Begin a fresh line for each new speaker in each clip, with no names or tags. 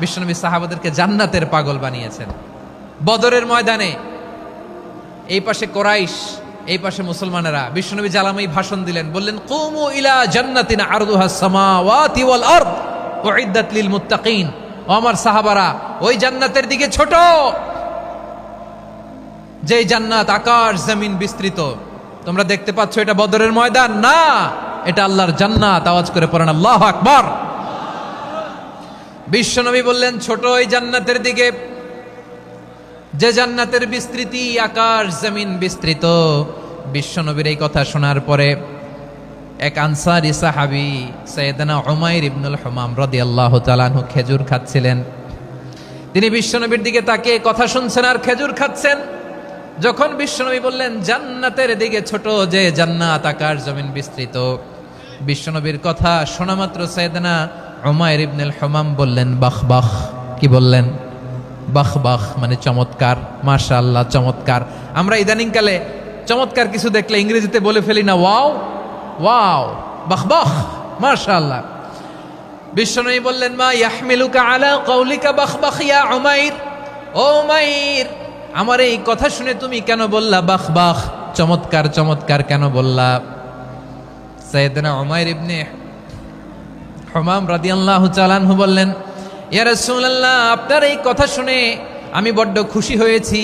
বিশ্বনবী সাহাবাদেরকে জান্নাতের পাগল বানিয়েছেন। বদরের ময়দানে এই পাশে কোরাইশ, এই পাশে মুসলমানেরা, বিশ্বনবী জ্বালাময়ী ভাষণ দিলেন, বললেন কুমু ইলা জান্নাতিন আরদুহাস সামাওয়াতি ওয়াল আরদ উইদ্দাত লিল মুত্তাকিন। ও আমার সাহাবারা, ওই জান্নাতের দিকে ছোট, যে জান্নাত আকাশ জমিন বিস্তৃত। তোমরা দেখতে পাচ্ছ এটা বদরের ময়দান না, এটা আল্লাহর জান্নাত। আওয়াজ করে পড়েন আল্লাহু আকবার। বিশ্বনবী বললেন ছোট ওই জান্নাতের দিকে, যে জান্নাতের বিস্তৃতি আকাশ জমিন বিস্তৃত। বিশ্বনবীর এই কথা শোনার পরে এক আনসারী সাহাবী সাইয়েদনা উমাইর ইবনুল হুমাম রাদিয়াল্লাহু তাআলা আনহু খেজুর খাচ্ছিলেন। তিনি বিশ্বনবীর দিকে তাকিয়ে কথা শুনছেন আর খেজুর খাচ্ছেন। যখন বিশ্বনবী বললেন জান্নাতের দিকে ছোট, যে জান্নাত আকাশ জমিন বিস্তৃত, বিশ্বনবীর কথা শোনা মাত্র সাইয়েদনা উমাইর ইবনুল হুমাম বললেন বাহ বাহ। কি বললেন? বাহ বাহ, মানে চমৎকার, মাশাআল্লাহ, চমৎকার। আমরা ইদানিং কালে চমৎকার কিছু দেখলে ইংরেজিতে বলে ফেলি না ওয়াও ওয়াও, বাহ বাহ, মাশাআল্লাহ। বিশ্বনবী বললেন মা ইয়াহমিলুকা আলা কওলিকা বাহ বাহ ইয়া উমাইর। ও উমাইর, আমার এই কথা শুনে তুমি কেন বললা বাহ বাহ, চমৎকার চমৎকার কেন বললা? সাইয়েদনা উমাইর ইবনে হুমাম রাদিয়াল্লাহু তাআলা আনহু বললেন ইয়া রাসূলুল্লাহ, আপনার এই কথা শুনে আমি বড্ড খুশি হয়েছি,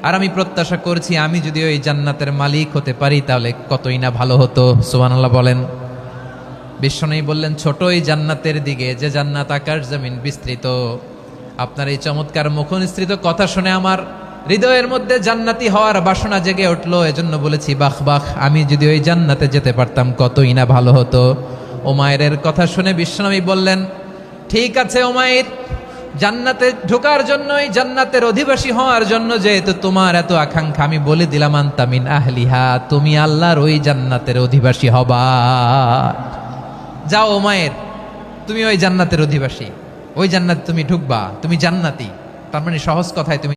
আর আমি প্রত্যাশা করছি আমি যদি ওই জান্নাতের মালিক হতে পারি তাহলে কতই না ভালো হতো। সুবহানাল্লাহ বলেন। বিশ্বনবী বললেন ছোট ওই জান্নাতের দিকে, যে জান্নাত আকাশ জমিন বিস্তৃত। আপনার এই চমৎকার মুখনিসৃত কথা শুনে আমার হৃদয়ের মধ্যে জান্নাতি হওয়ার বাসনা জেগে উঠলো, এজন্য বলেছি বাহ বাহ, আমি যদি ওই জান্নাতে যেতে পারতাম কতই না ভালো হতো। উমাইরের কথা শুনে বিশ্বনবী বললেন ঠিক আছে উমাইর, জান্নাতে ঢোকার জন্য, এই জান্নাতের অধিবাসী হওয়ার জন্য যেহেতু তোমার এত আকাঙ্ক্ষা, আমি বলে দিলাম আনতা মিন আহলিহা, তুমি আল্লাহর ওই জান্নাতের অধিবাসী হবা। যাও উমাইর, তুমি ওই জান্নাতের অধিবাসী, ওই জান্নাতে তুমি ঢুকবা, তুমি জান্নাতি। তার মানে সহজ কথায় তুমি